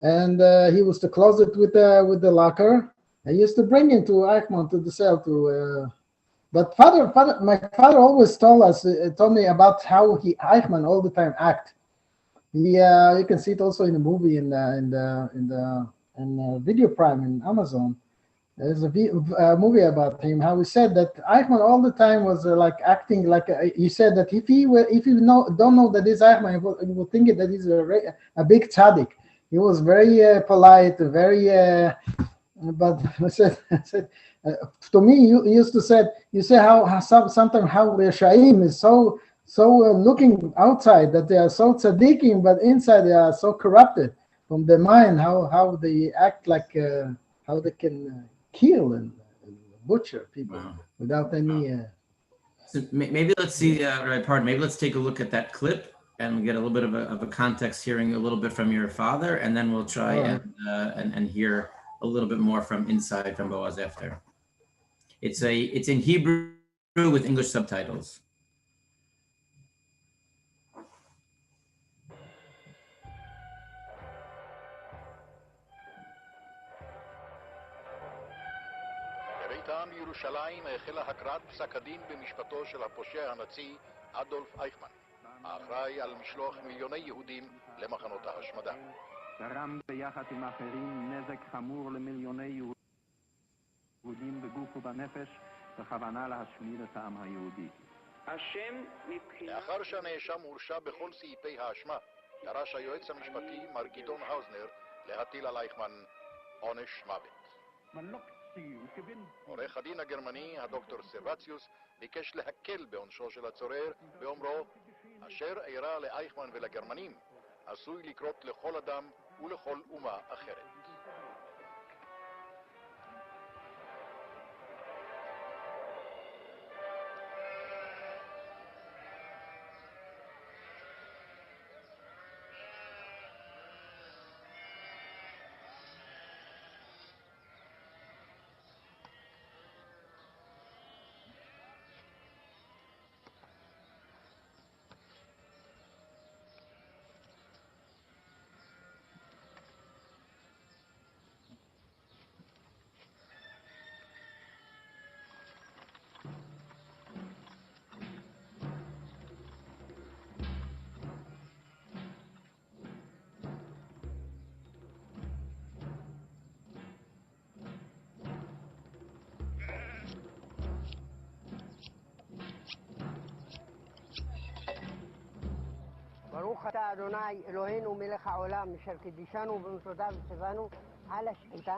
and he was to close it with the locker. I used to bring him to Eichmann to the cell but my father always told me about how Eichmann all the time act. You can see it also in the movie in Video Prime in Amazon. There's a movie about him. How he said that Eichmann all the time was like acting like he said that if you don't know that he's Eichmann, you will think that he's a big tzaddik. He was very polite, very. But I said to me, you used to say how sometimes how Reshaim is so looking outside that they are so tzaddikim, but inside they are so corrupted from the mind. How they act like how they can kill and butcher people without any. So maybe let's see, Rabbi, pardon. Maybe let's take a look at that clip and get a little bit of a context, hearing a little bit from your father, and then we'll try and hear a little bit more from inside from Boaz after. It's in Hebrew with English subtitles. בביתם בירושלים החלה הקראת פסק הדין במשפטו של הפושע הנאצי אדולף אייכמן, האחראי על משלוח מיליוני יהודים למחנות ההשמדה. גרם ביחד עם אחרים נזק חמור למיליוני יהודים בגוף ובנפש בכוונה להשמיד את העם היהודי. לאחר שהנאשם הורשע בכל סעיפי האשמה, דרש היועץ המשפטי מר גדעון האוזנר להטיל על אייכמן עונש מוות. עורך הדין הגרמני, הדוקטור סרבציוס, ביקש להקל בעונשו של הצורר באומרו, אשר אירע לאייכמן ולגרמנים עשוי לקרות לכל אדם ולכל אומה אחרת. ברוך אתה אדוני אלוהינו מלך העולם אשר קידשנו במצוותיו וציוונו על השחיטה.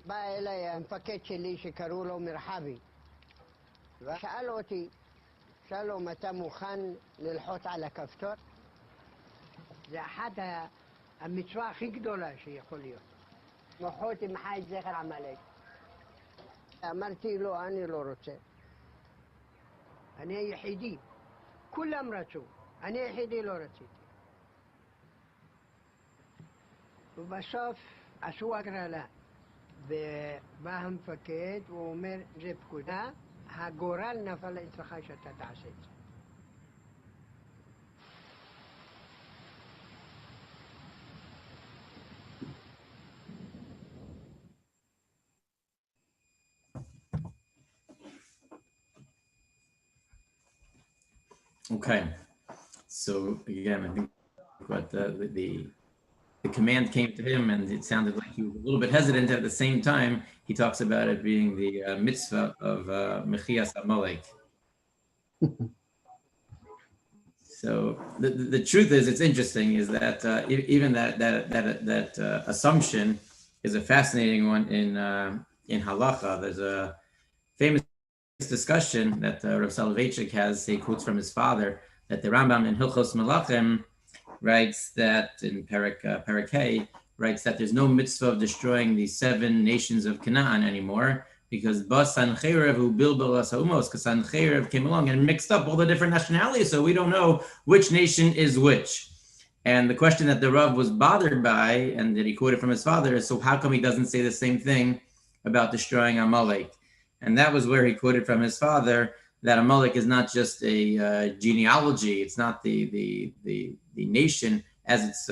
בא אליי המפקד שלי שקראו לו מרחבי ושאל אותי, שלום, אתה מוכן ללחוץ על הכפתור? זה אחת המצווה הכי גדולה שיכול להיות. מחות עם חי זכר עמלק. אמרתי לו, אני לא רוצה. אני היחידי. כולם רצו. אני היחידי לא רציתי. ובסוף עשו הגרלה. ובא המפקד ואומר, זה פקודה, הגורל נפל אצלך שאתה תעשה את זה. Okay, so again, I think what the command came to him, and it sounded like he was a little bit hesitant. At the same time, he talks about it being the mitzvah of Mechias Amalek. So the truth is, it's interesting, is that even that assumption is a fascinating one in halacha. There's a famous discussion that Rav Soloveitchik has, he quotes from his father, that the Rambam in Hilchos Melachim writes that in Perek Hey, writes that there's no mitzvah of destroying the 7 nations of Canaan anymore, because Sancherev who Bilbil Asa'umos, because Sancherev came along and mixed up all the different nationalities, so we don't know which nation is which. And the question that the Rav was bothered by, and that he quoted from his father, is, so how come he doesn't say the same thing about destroying Amalek? And that was where he quoted from his father that Amalek is not just a genealogy; it's not the nation as it's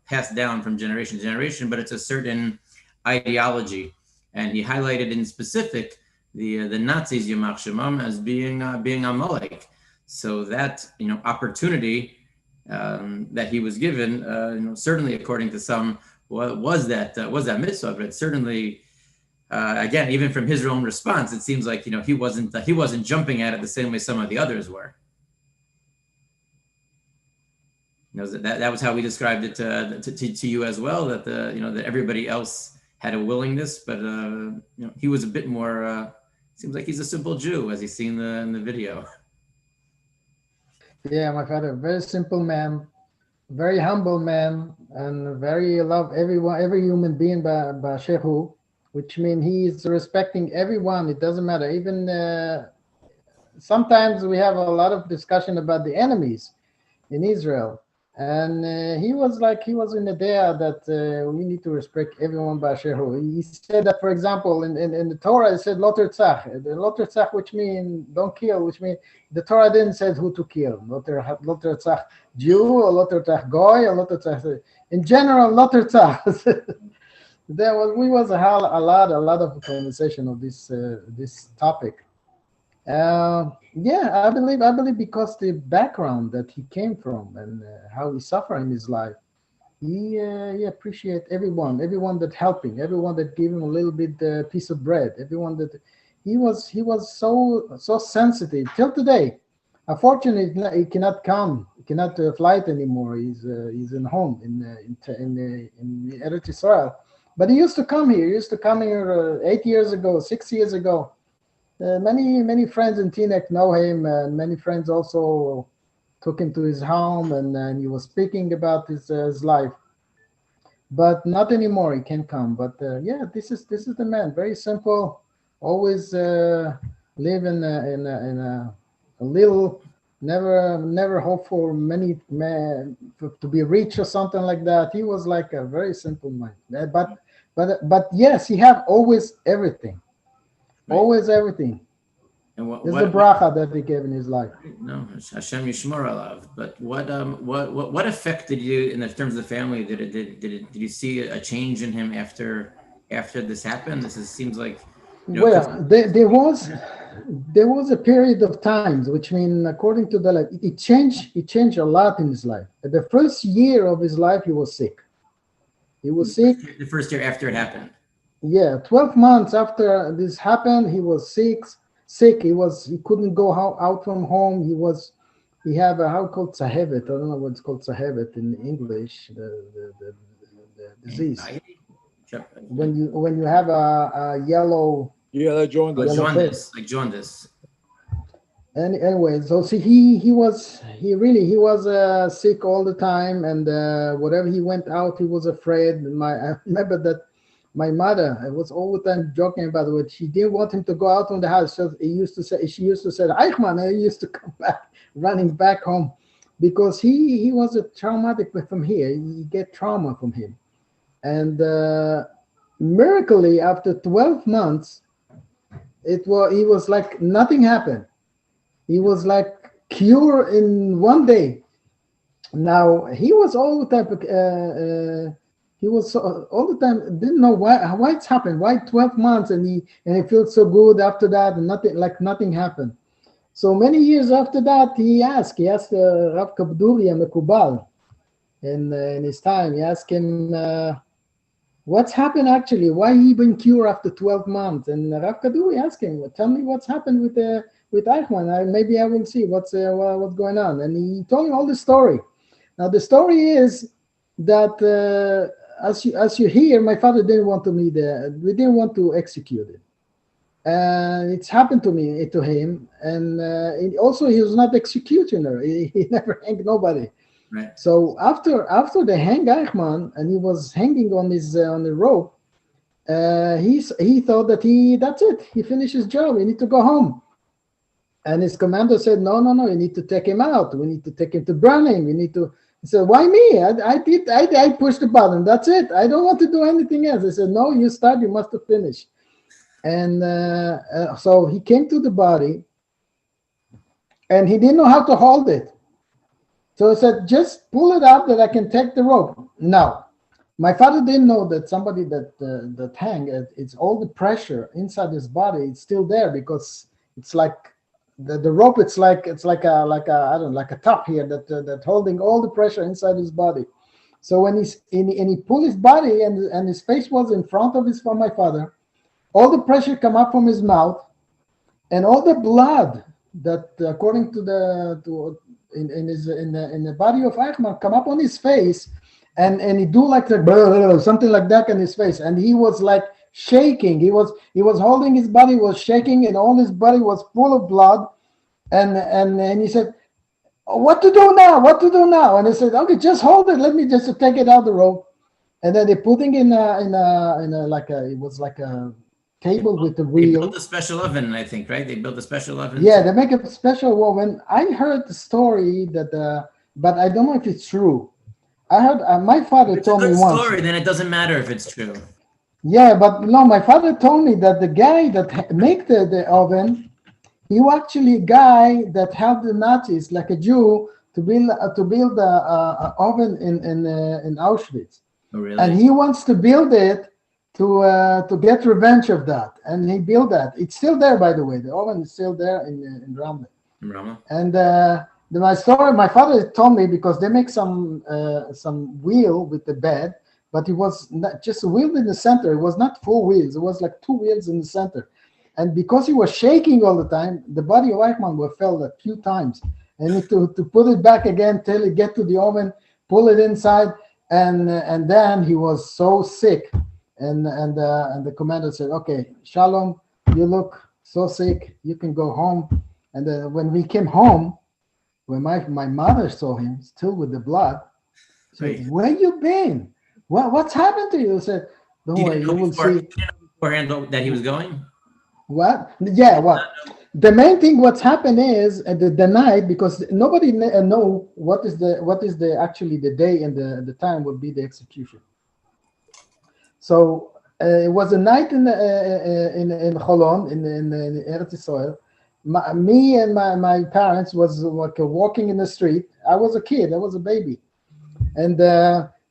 passed down from generation to generation, but it's a certain ideology. And he highlighted in specific the Nazis Yamach Shemam as being Amalek. So that opportunity that he was given, certainly according to some, was that mitzvah, but it's certainly. Again, even from his own response, it seems like he wasn't jumping at it the same way some of the others were. That was how we described it to you as well. That that everybody else had a willingness, but he was a bit more. Seems like he's a simple Jew, as he's seen in the video. Yeah, my father, very simple man, very humble man, and very love everyone, every human being by Shehu. Which means he is respecting everyone. It doesn't matter. Even sometimes we have a lot of discussion about the enemies in Israel. And he was in the idea that we need to respect everyone by Shehu. He said that, for example, in the Torah, it said Lo Tirtzach. The Lo Tirtzach, which means don't kill, which means the Torah didn't say who to kill. Lo Tirtzach Jew, or Lo Tirtzach Goy, or Lo Tirtzach. In general, Lo Tirtzach. We was a lot of conversation of this topic. I believe because the background that he came from and how he suffered in his life, he appreciate everyone that helping, everyone that gave him a little bit piece of bread, everyone that he was so sensitive till today. Unfortunately, he cannot come, he cannot fly anymore. He's in home in Eretz Yisrael. But he used to come here. He used to come here 8 years ago, 6 years ago. Many friends in Teaneck know him, and many friends also took him to his home, and he was speaking about his life. But not anymore. He can't come. But this is the man. Very simple. Always live in a little. Never hope for to be rich or something like that. He was like a very simple man. But yes, he had always everything. Right. Always everything. And what the bracha that he gave in his life. No, Hashem Yishmor alav. But what affected you in terms of the family? Did you see a change in him after this happened? Seems like. Well, there was a period of times, which means according to the life, it changed a lot in his life. The first year of his life, he was sick. He was sick. The first year after it happened. Yeah, 12 months after this happened, he was sick. He couldn't go out from home. He had how called sahevet. I don't know what's called sahevet in English. The disease. When you have a yellow. Yeah, like jaundice. Like jaundice. Anyway, so see, he was sick all the time, and whatever he went out, he was afraid. I remember that my mother was all the time joking about it. She didn't want him to go out from the house. So she used to say, Eichmann, and he used to come back, running back home, because he was a traumatic from here. You get trauma from him, and miraculously after 12 months, he was like nothing happened. He was like cured in one day. Now he was all the time. He was all the time didn't know why it's happened. Why 12 months and he felt so good after that, and nothing happened. So many years after that, he asked Rav Kabduri and Mekubal, in his time. He asked him, what's happened actually? Why he been cured after 12 months? And Rav Kabduri asked him, tell me what's happened with Eichmann. Maybe I will see what's going on. And he told me all the story. Now the story is that as you hear, my father didn't want me there. We didn't want to execute it. And it's happened to him. And also he was not executioner. He never hanged nobody. Right. So after they hang Eichmann and he was hanging on the rope, he thought that that's it. He finished his job. He need to go home. And his commander said, no, you need to take him out. We need to take him to burn him. We need to. He said, why me? I pushed the button. That's it. I don't want to do anything else. I said, no, you start. You must have finished. And so he came to the body, and he didn't know how to hold it. So I said, just pull it up that I can take the rope. No. My father didn't know that somebody that hang, it's all the pressure inside his body, it's still there because it's like the rope. It's like a I don't know, like a top here that holding all the pressure inside his body. So when he pulled his body and his face was in front of my father, all the pressure come up from his mouth, and all the blood that according to in the body of Eichmann come up on his face. And he do like something like that in his face, and he was like shaking. He was holding his body, was shaking, and all his body was full of blood. And he said, "What to do now? What to do now?" And I said, "Okay, just hold it. Let me just take it out the rope." And then they putting in a it was like a table with the wheel. They built a special oven, I think, right? They built a special oven. Yeah, they make a special oven. I heard the story that, but I don't know if it's true. I heard my father told me once. If it's a good story, then it doesn't matter if it's true. Yeah, but no, my father told me that the guy that make the oven, he was actually a guy that helped the Nazis, like a Jew, to build a oven in Auschwitz. Oh, really? And he wants to build it to get revenge of that, and he built that. It's still there, by the way. The oven is still there in Ramah. In Ramah. And. My story, my father told me, because they make some wheel with the bed, but it was not just a wheel in the center. It was not 4 wheels. It was like 2 wheels in the center. And because he was shaking all the time, the body of Eichmann fell a few times. And to put it back again till it get to the oven, pull it inside, and then he was so sick. And the commander said, "Okay, Shalom, you look so sick. You can go home." And then when we came home, when my mother saw him still with the blood, she said, "Where you been? What's happened to you?" I said, "Don't worry, you will see." Beforehand that he was going? What? Yeah, what? The main thing what's happened is the night, because nobody know what is the actually the day and the time would be the execution. So it was a night in Cholon in Eretz Yisrael. Me and my parents was like walking in the street. I was a kid. I was a baby, and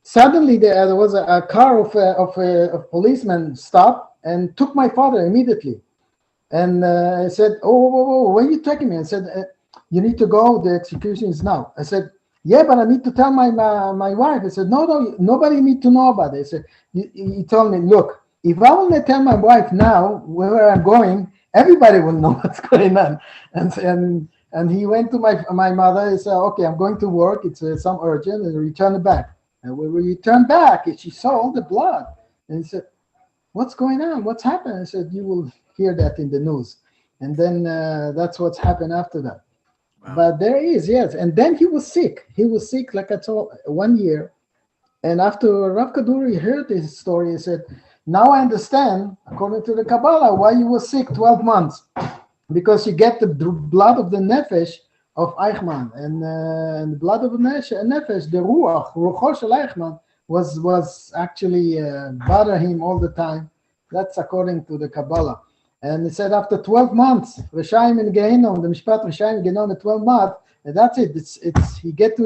suddenly there was a car of policemen stopped and took my father immediately. And I said, "Oh, where are you taking me?" I said, "You need to go. The execution is now." I said, "Yeah, but I need to tell my wife." I said, "No, nobody need to know about it." I said, he told me, "Look, if I will not tell my wife now where I'm going, everybody will know what's going on." And he went to my mother. He said, "Okay, I'm going to work. It's some urgent," and return back. And when we returned back, she saw all the blood. And he said, "What's going on? What's happened?" I said, "You will hear that in the news." And then that's what's happened after that. Wow. But there is, yes. And then he was sick. He was sick, like I told, 1 year. And after Rav Kaduri heard his story, he said, "Now I understand, according to the Kabbalah, why you were sick 12 months. Because you get the blood of the nefesh of Eichmann. And the blood of the nefesh, the ruach shel Eichmann, was actually bother him all the time. That's according to the Kabbalah. And he said after 12 months, Rishayim in Gehinnom, the Mishpat Rishayim in Gehinnom at 12 months, and that's it. It's he get to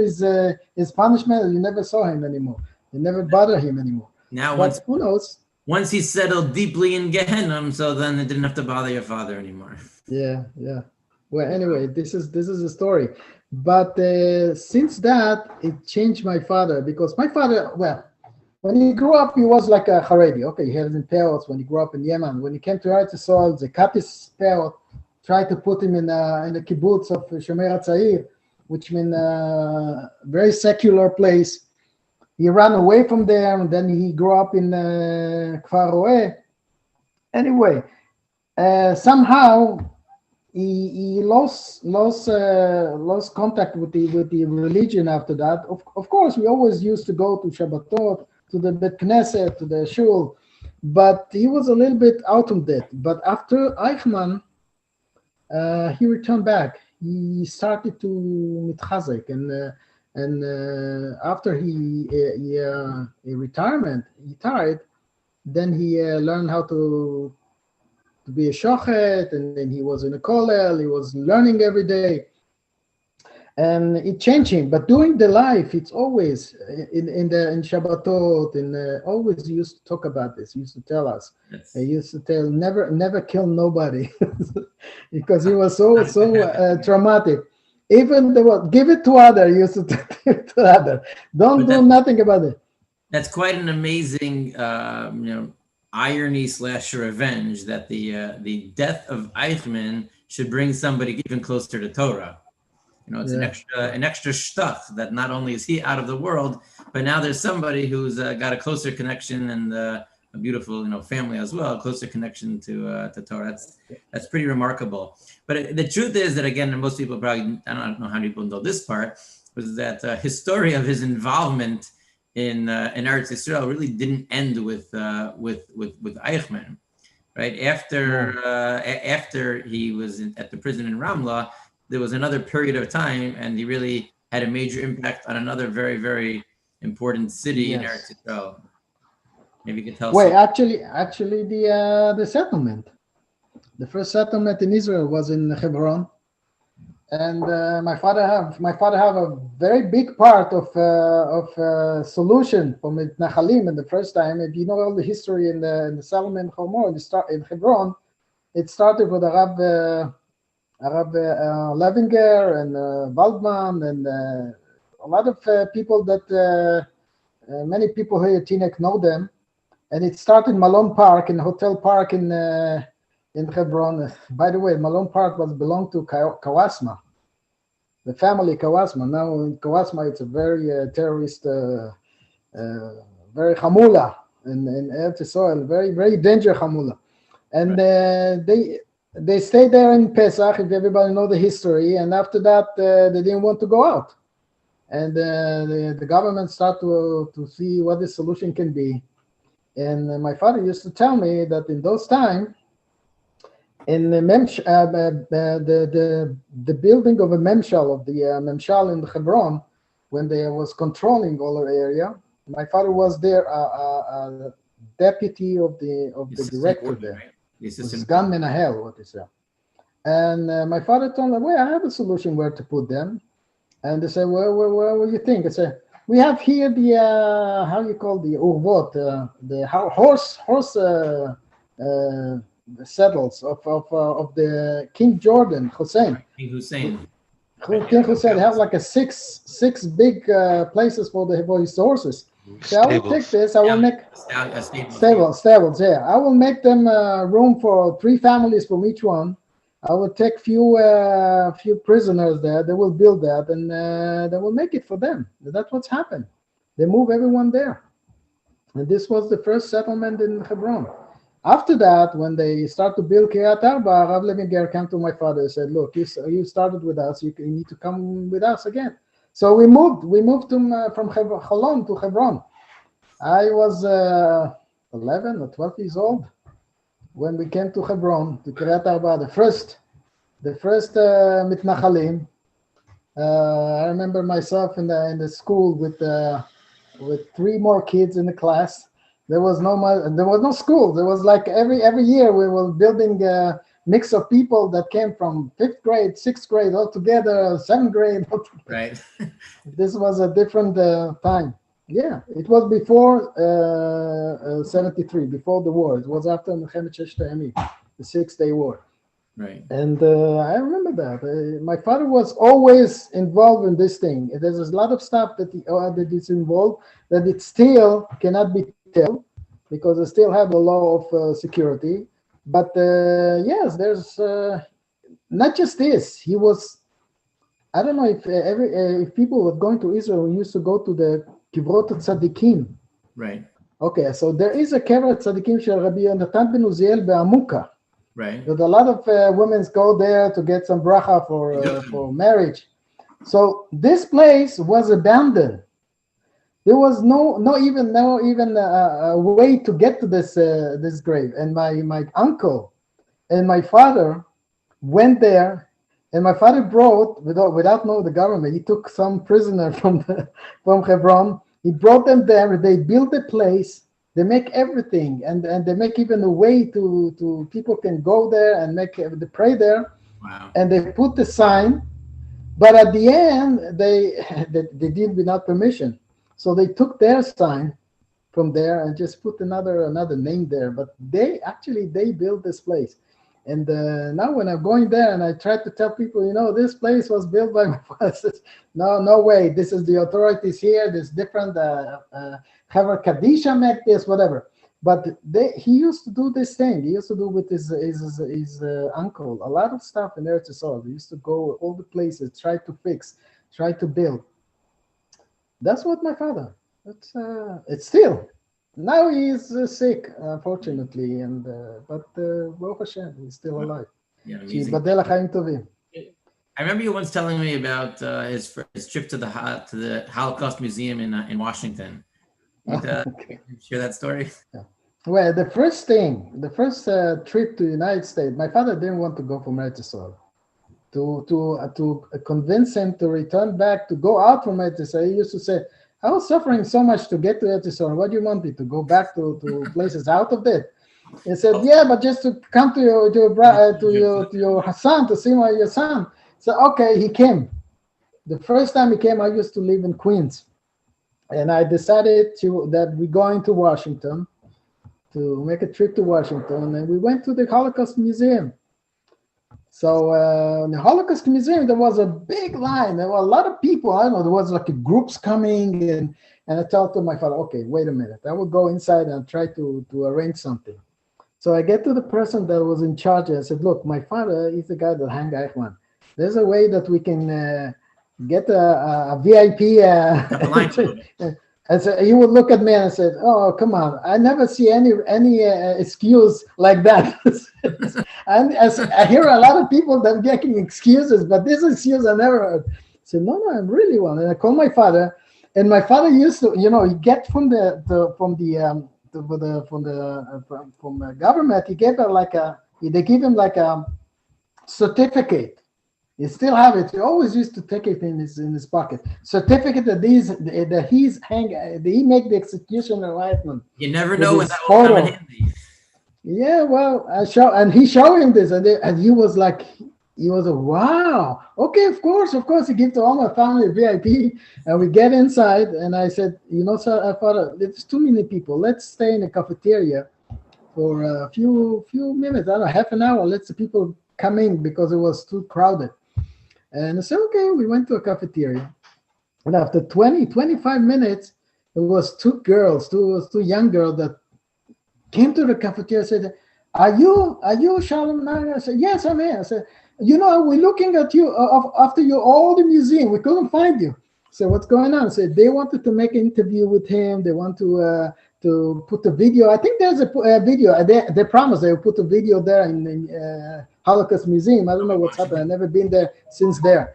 his punishment, and you never saw him anymore. You never bother him anymore. Now, who knows? Once he settled deeply in Gehinnom, so then it didn't have to bother your father anymore. Yeah. Well, anyway, this is the story. But since that, it changed my father, because my father, well, when he grew up, he was like a Haredi. Okay, he had his parents when he grew up in Yemen. When he came to Eretz Yisrael, they cut his parents, tried to put him in the kibbutz of Shomer HaTzair, which means a very secular place. He ran away from there, and then he grew up in Kfar Roeh. Anyway, somehow he lost contact with the religion after that. Of course, we always used to go to Shabbatot, to the Bet Knesset, to the shul, but he was a little bit out of that. But after Eichmann, he returned back. He started to mitchazek, And after he retired, then he learned how to be a shochet, and then he was in a kollel. He was learning every day, and it changed him. But during the life, it's always in Shabbatot, always he used to talk about this. He used to tell us. Yes. He used to tell never kill nobody, because he was so traumatic. Even give it to other. He used to give it to other. Don't do nothing about it. That's quite an amazing, irony / revenge that the death of Eichmann should bring somebody even closer to Torah. It's an extra stuff that not only is he out of the world, but now there's somebody who's got a closer connection and a beautiful, family as well, a closer connection to Torah. That's pretty remarkable. But the truth is that, again, and most people probably, I don't know how many people know this part, was that his story of his involvement in Eretz Yisrael really didn't end with Eichmann, right? After he was at the prison in Ramla, there was another period of time, and he really had a major impact on another very, very important city in Eretz Yisrael. Maybe you could tell. Wait, actually, the settlement, the first settlement in Israel was in Hebron, and my father have a very big part of solution from Nachalim in the first time. If you know all the history in the settlement in Hebron, it started with Arab Levinger and Waldman and a lot of people that many people here at Teaneck know them. And it started in Malone Park, in Hotel Park in Hebron. By the way, Malone Park belonged to Kawasma, the family Kawasma. Now in Kawasma, it's a very terrorist, very Hamula in Eretz Yisrael, very, very dangerous Hamula. And they stayed there in Pesach, if everybody know the history. And after that, they didn't want to go out. And the government started to see what the solution can be. And my father used to tell me that in those times, in the building of a memshal, of the memshal in Hebron, when they was controlling all the area, my father was there, deputy of the director there. Sgan Menahel, what is that? And my father told me, well, I have a solution where to put them. And they said, well, what do you think? I said, we have here the how you call the urvot, the horse saddles of the King Jordan Hussein. King Hussein. King Hussein have like a six big places for his horses. So I will take this. I will make stables. Yeah, I will make them room for 3 families from each one. I will take few prisoners there. They will build that, and they will make it for them. That's what's happened. They move everyone there, and this was the first settlement in Hebron. After that, when they start to build Kiryat Arba, Rav Levinger came to my father and said, "Look, you started with us. You need to come with us again." So we moved. We moved from Shalom to Hebron. I was 11 or 12 years old when we came to Hebron, to Kiryat Arba, the first mitnachalim. I remember myself in the school with 3 more kids in the class. There was no school. There was like every year we were building a mix of people that came from 5th grade, 6th grade, all together, 7th grade. Right. This was a different time. Yeah, it was before 73, before the war. It was after Milchemet Sheshet HaYamim, the 6-day war. Right. And I remember that. My father was always involved in this thing. There's a lot of stuff that is involved that it still cannot be told because they still have a law of security. But yes, there's not just this. He was, I don't know if people were going to Israel, we used to go to the Kivrot Tzadikim. Right. Okay, so there is a Kivrot Tzadikim shel Rabbi Yonatan ben Uziel be'Amuka. Right. But a lot of women go there to get some bracha for marriage. So this place was abandoned. There was no even a way to get to this grave. And my uncle and my father went there And my father brought, without knowing the government, he took some prisoner from Hebron. He brought them there. They built a place. They make everything, and they make even a way to people can go there and they pray there. Wow. And they put the sign, but at the end they did without permission. So they took their sign from there and just put another name there. But they built this place. And now when I'm going there and I try to tell people, this place was built by my father. No way. This is the authorities here. There's different Chaver Kadisha make this, whatever. But he used to do this thing. He used to do with his uncle a lot of stuff in Eretz Yisrael. He used to go all the places, try to fix, try to build. That's what my father. It's still. Now he's sick, unfortunately, but Baruch Hashem, he's still alive. Yeah, amazing. I remember you once telling me about his trip to the Holocaust Museum in Washington. Okay. Share that story. Yeah. Well, the first trip to the United States, my father didn't want to go from Eretz Yisrael. To convince him to return back, to go out from Eretz Yisrael, he used to say, I was suffering so much to get to Eretz Yisrael. What do you want me to go back to places out of it? He said, yeah, but just to come to your son, to see your son. So okay, he came. The first time he came, I used to live in Queens, and I decided that we're going to Washington, to make a trip to Washington, and we went to the Holocaust Museum. So in the Holocaust Museum, there was a big line. There were a lot of people. I don't know, there was like groups coming, and I told to my father, okay, wait a minute. I will go inside and try to arrange something. So I get to the person that was in charge, and I said, look, my father is the guy that hang Eichmann. There's a way that we can get a VIP. And so he would look at me and said, oh, come on. I never see any excuse like that. And I hear a lot of people that are getting excuses, but this excuse I never heard. I said, no, I really want. And I called my father, and my father used to, he get from the government, he gave her they give him like a certificate. He still have it. He always used to take it in his pocket. Certificate that he make the executioner Eichmann. You never know when that will come in handy. Yeah, well, he showed him this, and he was like, wow. Okay, of course. He gave to all my family VIP, and we get inside, and I said, sir, father, there's too many people. Let's stay in the cafeteria for a few minutes. I don't know, half an hour. Let the people come in because it was too crowded. And I said, okay, we went to a cafeteria. And after 25 minutes, it was two young girls that came to the cafeteria and said, are you Shalom Nagar? I said, yes, I'm here. I said, we're looking at you after you all the museum. We couldn't find you. So what's going on? I said, they wanted to make an interview with him. They want to put a video. I think there's a video. They promised they will put a video there in Holocaust Museum. I don't know what's happened. I've never been there since there.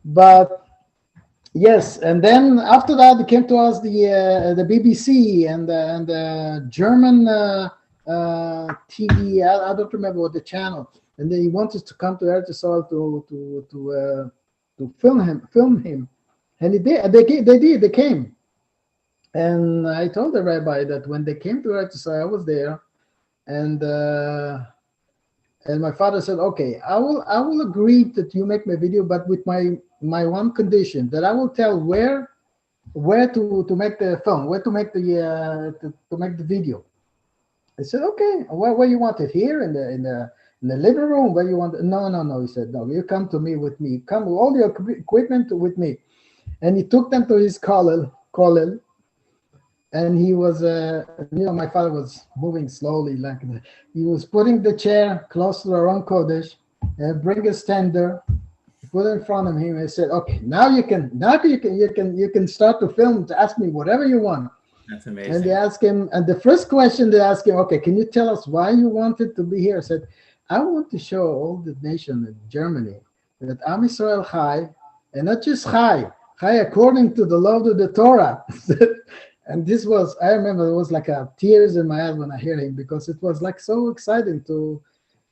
But yes, and then after that, they came to us the BBC and the German TV. I don't remember what the channel. And they wanted to come to Eretz Yisrael to film him. And they came. And I told the rabbi that when they came to Eretz Yisrael, I was there, and my father said, "Okay, I will agree that you make my video, but with my one condition, that I will tell where to make the film, where to make the video." I said, "Okay, where you want it? Here in the living room? Where you want it?" No. He said, "No, you come to me with me. Come with all your equipment with me." And he took them to his kollel. And he was, my father was moving slowly, he was putting the chair close to the Aron Kodesh, and bring a stander, put it in front of him, and said, "Okay, now you can start to film, to ask me whatever you want." That's amazing. And they asked him, and the first question they asked him, "Okay, can you tell us why you wanted to be here?" I said, "I want to show all the nation in Germany that Am Yisrael Chai, and not just Chai according to the law of the Torah." And this was, I remember it was like tears in my eyes when I hear him, because it was like so exciting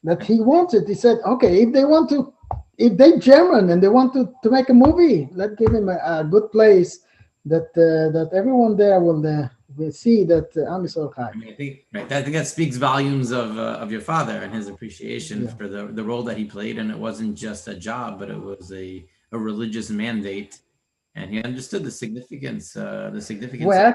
that he wanted. He said, "Okay, if they want to if they German and they want to make a movie, let's give him a good place that everyone there will see that Am Yisrael Chai. I think that speaks volumes of your father and his appreciation for the role that he played, and it wasn't just a job, but it was a religious mandate, and he understood the significance. Well,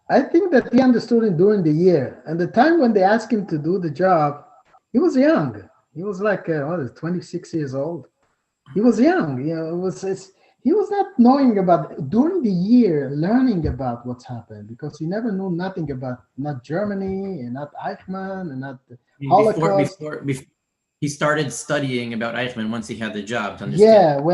I think that he understood it during the year, and the time when they asked him to do the job, he was young. He was like 26 years old. He was young. He was not knowing about during the year, learning about what's happened, because he never knew nothing about not Germany and not Eichmann and not the Holocaust. Before he started studying about Eichmann once he had the job to understand.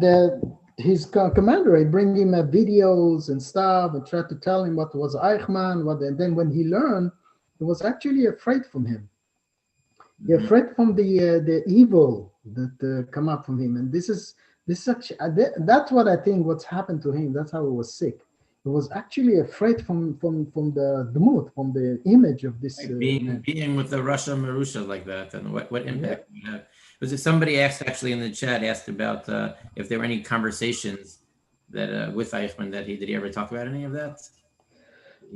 Yeah, his commander, he bring him videos and stuff and tried to tell him what was Eichmann, and then when he learned, he was actually afraid from him. He afraid from the evil that come up from him, and this is actually that's what I think what's happened to him. That's how he was sick. He was actually afraid from the mood, from the image of this being with the Russia Marusha like that, and what impact would have. Was it somebody asked actually in the chat about if there were any conversations that with Eichmann that did he ever talk about any of that?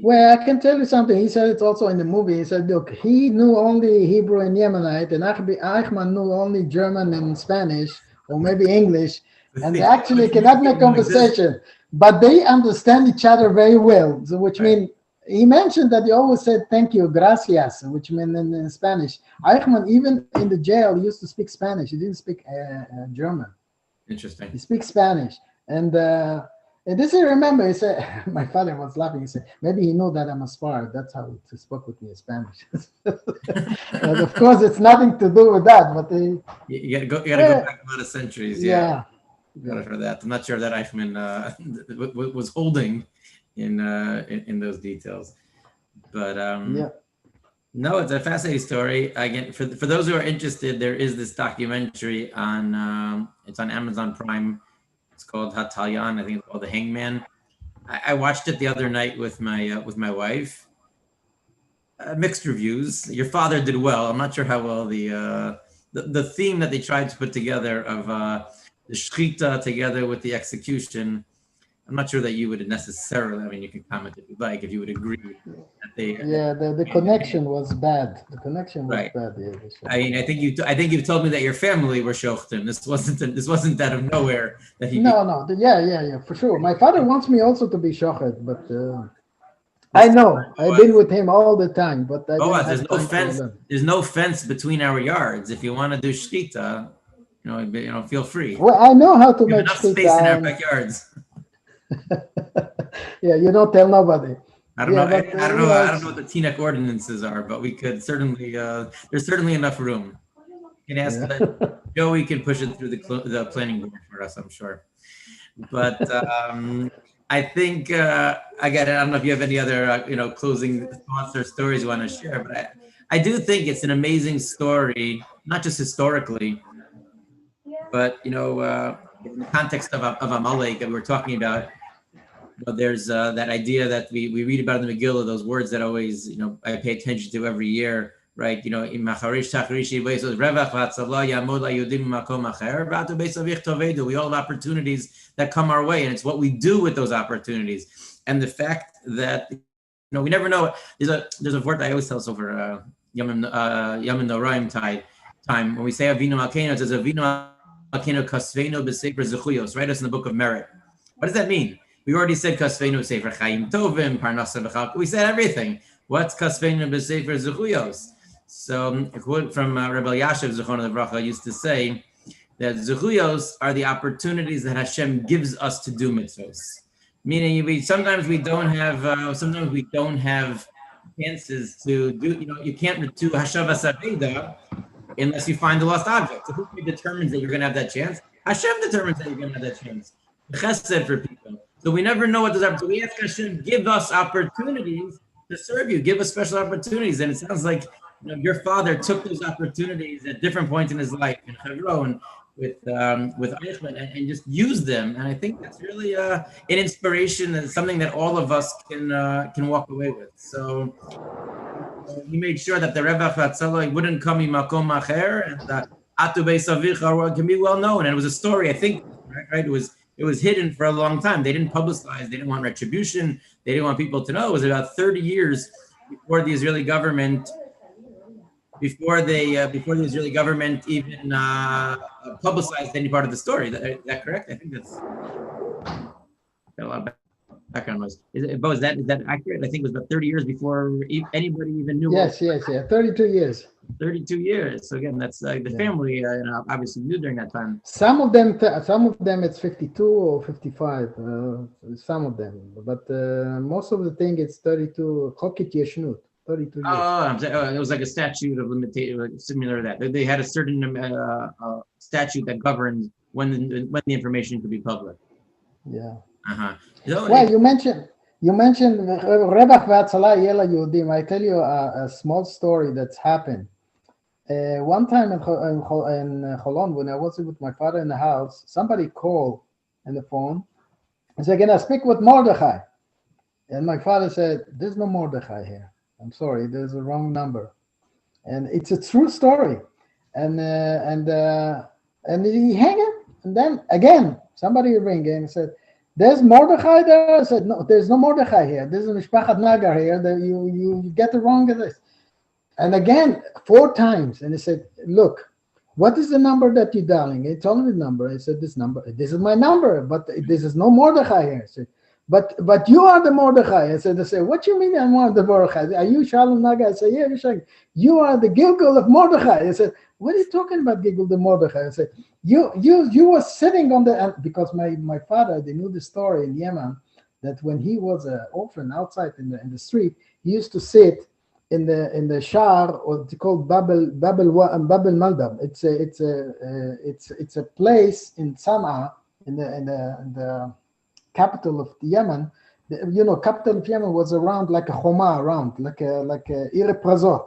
Well, I can tell you something. He said it also in the movie. He said, look, he knew only Hebrew and Yemenite, and Eichmann knew only German and Spanish, or maybe English, and they actually cannot make conversation, but they understand each other very well, so which means he mentioned that he always said thank you, gracias, which means in Spanish. Eichmann, even in the jail, he used to speak Spanish. He didn't speak German. Interesting. He speaks Spanish. And this I remember, he said, my father was laughing. He said, maybe he knew that I'm a spar. That's how he spoke with me in Spanish. And of course, it's nothing to do with that. But you gotta go back a lot of centuries. Yeah. For that. I'm not sure that Eichmann was holding in those details. But no, it's a fascinating story. Again, for those who are interested, there is this documentary on it's on Amazon Prime. It's called Hatalyan. I think it's called The Hangman. I watched it the other night with my wife. Mixed reviews. Your father did well. I'm not sure how well the theme that they tried to put together of the shechita together with the execution. I'm not sure that you would necessarily. I mean, you can comment if you'd like, if you would agree that they. Yeah, the connection was bad. The connection was bad. Yeah, I mean, I think you told me that your family were shochtim. This wasn't out of nowhere that he. No. Yeah, for sure. My father wants me also to be shochet, but I know I've been with him all the time. But there's no fence. There's no fence between our yards. If you want to do shechita, feel free. Well, I know how to make enough space in our backyards. Yeah, you don't tell nobody. I don't know. I don't know what the TNEC ordinances are, but we could certainly. There's certainly enough room. You can ask that Joey can push it through the planning board for us, I'm sure. But I think I don't know if you have any other closing thoughts or stories you want to share, but I do think it's an amazing story, not just historically, but in the context of Amalek that we were talking about. There's that idea that we read about in the Megillah, those words that always, I pay attention to every year, right? We all have opportunities that come our way, and it's what we do with those opportunities. And the fact that, we never know. There's a word I always tell us over Yom Noraim time. When we say Avinu Malkeinu, it says Avinu Malkeinu Kasveinu B'Sefer Zechuyos, write us in the book of merit. What does that mean? We already said Kasveinu Sefer Chaim Tovim, Parnasa B'Chalka. We said everything. What's Kasveinu B'Sefer Zechuyos? So a quote from Rabbi Yashiv Zechon Livracha used to say that Zechuyos are the opportunities that Hashem gives us to do mitzvahs. Meaning, sometimes we don't have chances to do. You can't do Hashavas Aveda unless you find the lost object. So who determines that you're going to have that chance? Hashem determines that you're going to have that chance. Chesed for people. So we never know what those opportunities. So we ask Hashem, give us opportunities to serve you. Give us special opportunities. And it sounds like your father took those opportunities at different points in his life in Hebron with Eichmann and just used them. And I think that's really an inspiration and something that all of us can walk away with. So he made sure that the Rebbe Fatzallah wouldn't come in Makom Acher, and Atu Beis Avicha can be well known, and it was a story. I think right. It was hidden for a long time. They didn't publicize. They didn't want retribution. They didn't want people to know. It was about 30 years before the Israeli government. Before the Israeli government even publicized any part of the story. Is that correct? I think that's got a lot of background noise. Boaz, is that accurate? I think it was about 30 years before anybody even knew. Yes, 32 years. 32 years. So again, that's the family obviously knew during that time. Some of them it's 52 or 55. Some of them, but most of the thing it's 32. Chokit Yeshnut. 32 years. It was like a statute of limitation, similar to that. They had a certain statute that governed when the information could be public. Yeah. Well, you mentioned Rebach ve'Atzala Yela Yehudim. I tell you a small story that's happened. One time in Cholon, when I was with my father in the house, somebody called on the phone and said, "Can I speak with Mordechai?" And my father said, "There's no Mordechai here. I'm sorry, there's a wrong number," and it's a true story. And he hung it, and then again somebody rang and said, "There's Mordechai there." I said, "No, there's no Mordechai here. This is Mishpachat Nagar here. That you get the wrong address." And again 4 times, and he said, "Look, what is the number that you're dialing?" He told me the number. I said, "This is my number, but this is no Mordechai here." I said, But you are the Mordechai. I said, "What you mean I'm one of the Mordechai? Are you Shalom Nagar?" I said, "Yeah, you are the Gilgul of Mordechai." I said, "What are you talking about, Gilgul the Mordechai?" I said, You were sitting on the, because my father, they knew the story in Yemen, that when he was an orphan outside in the street, he used to sit in the shar, or it's called Babel Maldab. It's a place in Sana'a, in the capital of Yemen. Capital of Yemen was around like a Choma, around like a Ir Prazot,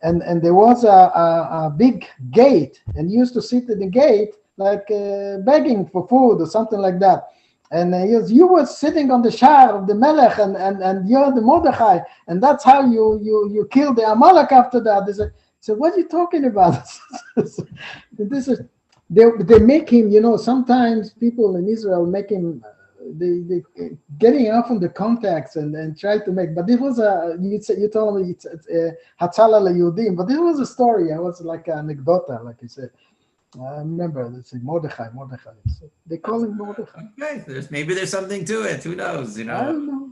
and there was a big gate, and he used to sit at the gate like begging for food or something like that. And you were sitting on the shar of the Melech, and you're the Mordechai, and that's how you killed the Amalek after that. They said, "So what are you talking about?" This is they make him. Sometimes people in Israel make him. They getting off on the context and try to make. But it was you told me it's Hatzala LeYudim, but this was a story. It was like an anecdota, like you said. I remember they say Mordechai. So they call him Mordechai. Okay, maybe there's something to it. Who knows? I don't know.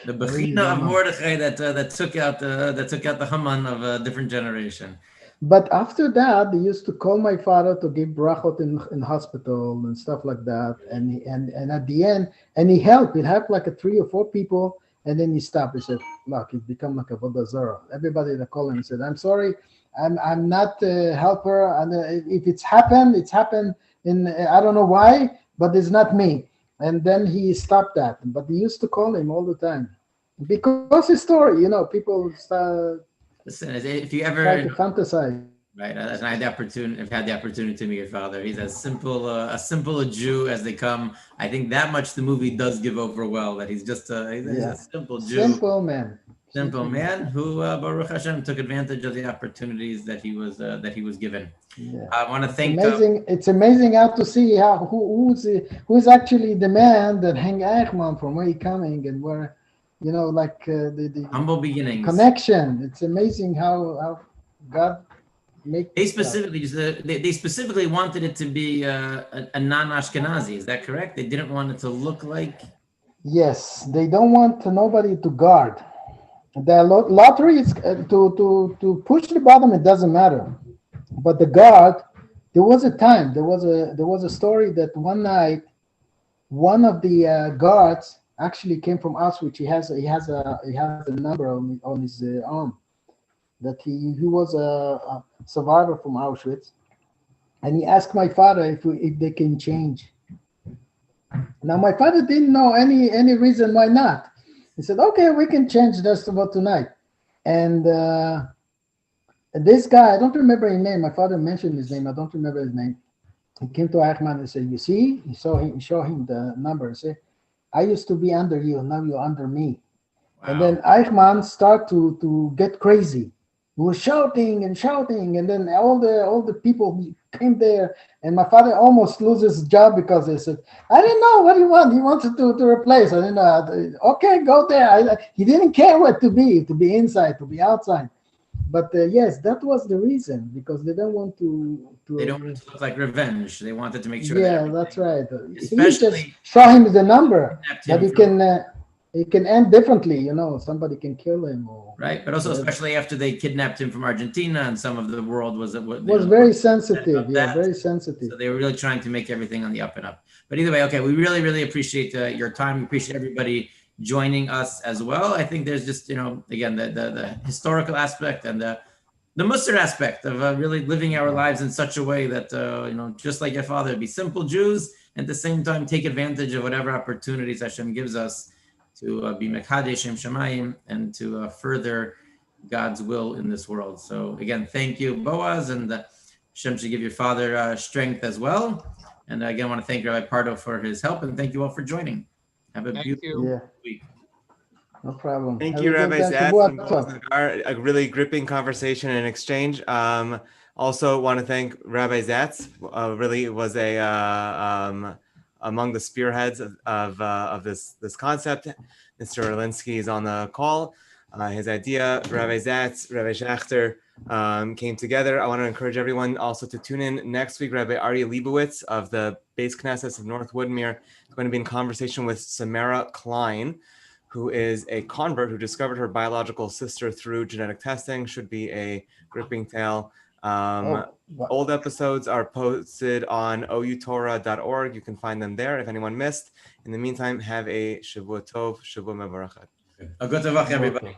The Bechina of Mordechai that took out the Hangman of a different generation. But after that, they used to call my father to give brachot in hospital and stuff like that. And at the end, and he helped. It helped like 3 or 4 people, and then he stopped. He said, "Look, it become like a Avodah Zarah." Everybody that called him said, "I'm sorry. I'm not a helper, and if it's happened, in I don't know why, but it's not me." And then he stopped that. But he used to call him all the time because his story, people start. Listen, if you ever try to fantasize, right? I had the opportunity to meet your father. He's as simple a Jew as they come. I think that much the movie does give over well. That he's just he's a simple Jew, simple man who Baruch Hashem took advantage of the opportunities that he was given. Yeah. I want to thank. It's amazing how to see who's actually the man that hang Eichmann, from where he coming and where. The humble beginnings connection. It's amazing how God make. They specifically wanted it to be a non-Ashkenazi. Is that correct? They didn't want it to look like. Yes, they don't want nobody to guard. The lottery is to push the bottom. It doesn't matter, but the guard. There was a time. There was a story that one night, one of the guards actually came from Auschwitz. He has a number on his arm, that he was a survivor from Auschwitz, and he asked my father if they can change. Now my father didn't know any reason why not. He said, "Okay, we can change just about tonight." And this guy, I don't remember his name. My father mentioned his name. I don't remember his name. He came to Eichmann and said, "You see," he show him the number and said, "I used to be under you, now you're under me." Wow. And then Eichmann start to get crazy. who was shouting and shouting, and then all the people came there, and my father almost loses his job because they said, I didn't know what he wanted. He wanted to replace. I didn't know. Okay, go there. He didn't care what to be inside, to be outside. But yes, that was the reason, because they don't want to. They don't want it to look like revenge. They wanted to make sure. Yeah, that's right. Especially, he just show him the number that it can end differently. Somebody can kill him. Right, but also especially after they kidnapped him from Argentina, and some of the world was very sensitive. Yeah, very sensitive. So they were really trying to make everything on the up and up. But either way, okay, we really, really appreciate your time. We appreciate everybody joining us as well. I think there's just, again, the historical aspect and the Musar aspect of really living our lives in such a way that, just like your father, be simple Jews, and at the same time take advantage of whatever opportunities Hashem gives us to be Mekadesh Shem Shamayim and to further God's will in this world. So again, thank you, Boaz, and Hashem should give your father strength as well. And again, I want to thank Rabbi Pardo for his help, and thank you all for joining. Have a beautiful week. No problem. Thank you, Rabbi Zahtz and Boaz Nagar. A really gripping conversation and exchange. Also want to thank Rabbi Zahtz. Really was among the spearheads of this concept. Mr. Orlinsky is on the call. His idea, Rabbi Zahtz, Rabbi Schachter, came together. I want to encourage everyone also to tune in next week. Rabbi Aryeh Leibowitz of the Beis Knesset of North Woodmere is going to be in conversation with Samara Klein, who is a convert who discovered her biological sister through genetic testing. Should be a gripping tale. Old episodes are posted on outorah.org. You can find them there if anyone missed. In the meantime, have a Shavua Tov, Shavua Mevorachat. A good Tavach, everybody.